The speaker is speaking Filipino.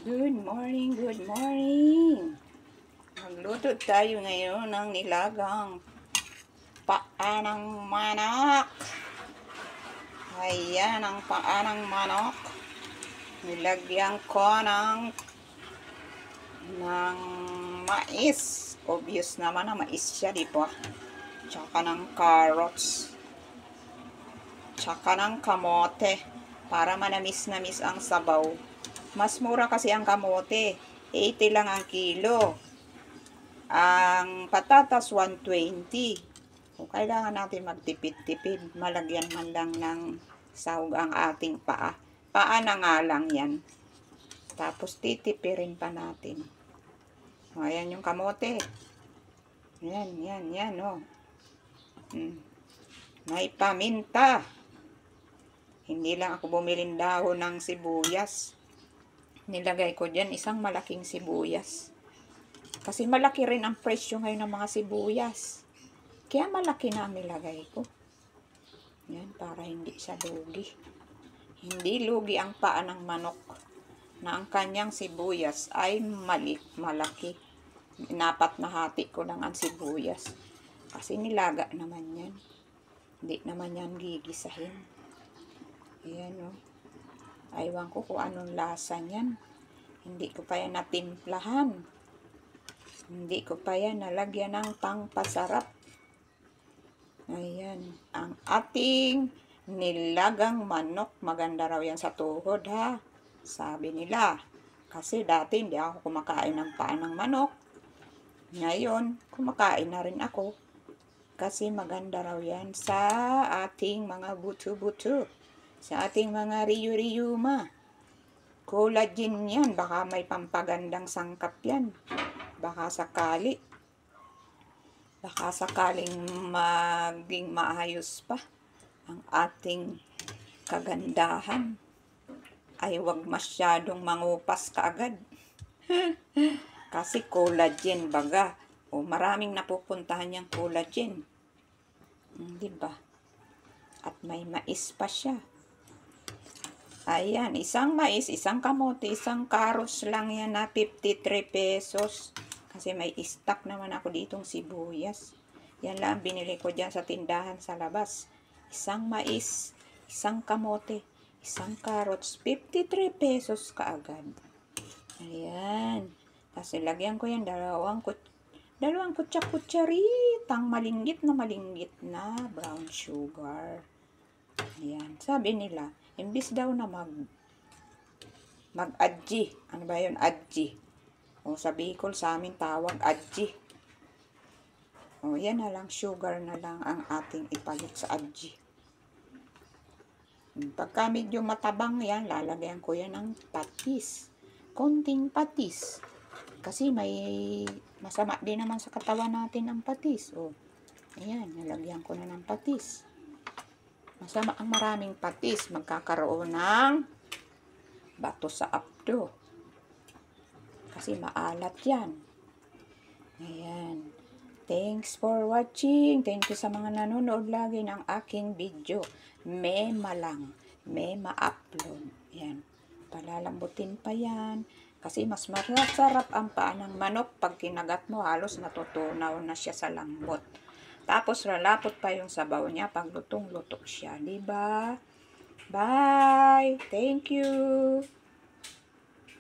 Good morning, good morning. Magluto tayo ngayon ng nilagang paa ng manok. Ayan ang paa ng manok. Nilagyan ko ng mais. Obvious naman na mais siya, di ba? Tsaka ng carrots. Tsaka ng kamote. Para manamis-namis ang sabaw. Mas mura kasi ang kamote. 80 lang ang kilo. Ang patatas, 120. Kung kailangan natin magtipid-tipid, malagyan man lang ng sahog ang ating paa. Paa na nga lang yan. Tapos titipirin pa natin. O, ayan yung kamote. Yan, oh. May paminta. Hindi lang ako bumilin dahon ng sibuyas. Nilagay ko dyan isang malaking sibuyas. Kasi malaki rin ang presyo ngayon ng mga sibuyas. Kaya malaki na ang nilagay ko. Yan, para hindi siya lugi. Hindi lugi ang paa ng manok na ang kanyang sibuyas ay malaki. Inapat na hati ko lang ang sibuyas. Kasi nilaga naman yan. Hindi naman yan gigisahin. Ayan, oh. Aywan ko kung anong lasa niyan. Hindi ko pa yan natimplahan. Hindi ko pa yan nalagyan ng pangpasarap. Ayan. Ang ating nilagang manok. Maganda raw yan sa tuhod, ha? Sabi nila. Kasi dati hindi ako kumakain ng paa ng manok. Ngayon, kumakain na rin ako. Kasi maganda raw yan sa ating mga buto-buto. Sa ating mga riyu-riyuma. Collagen yan. Baka may pampagandang sangkap yan. Baka sakaling maging maayos pa ang ating kagandahan. Ay wag masyadong mangupas kaagad. Kasi collagen baga. O maraming napupuntahan yung collagen. Diba? At may mais pa siya. Ayan, isang mais, isang kamote, isang carrots lang yan na 53 pesos. Kasi may stock naman ako ditong sibuyas. Yan lang binili ko dyan sa tindahan sa labas. Isang mais, isang kamote, isang carrots, 53 pesos kaagad. Ayan. Tapos ilagyan ko yan dalawang kutsaritang malingit na brown sugar. Ayan. Sabi nila, imbis daw na mag-adji. Ano ba yun? Adji. O sa Bicol sa amin tawag adji. O yan na lang. Sugar na lang ang ating ipalit sa adji. Pagka medyo matabang yan, lalagyan ko yan ng patis. Konting patis. Kasi may masama din naman sa katawan natin ang patis. O, ayan. Nalagyan ko na ng patis. Masama ang maraming patis. Magkakaroon ng bato sa apdo. Kasi maalat yan. Ayan. Thanks for watching. Thank you sa mga nanonood lagi ng aking video. Mema lang. Mema upload. Ayan. Palalambutin pa yan. Kasi mas masarap ang paa ng manok. Pag kinagat mo, halos natutunaw na siya sa lambot. Tapos, lalapot pa yung sabaw niya pag lutong-luto siya. Diba? Bye! Thank you!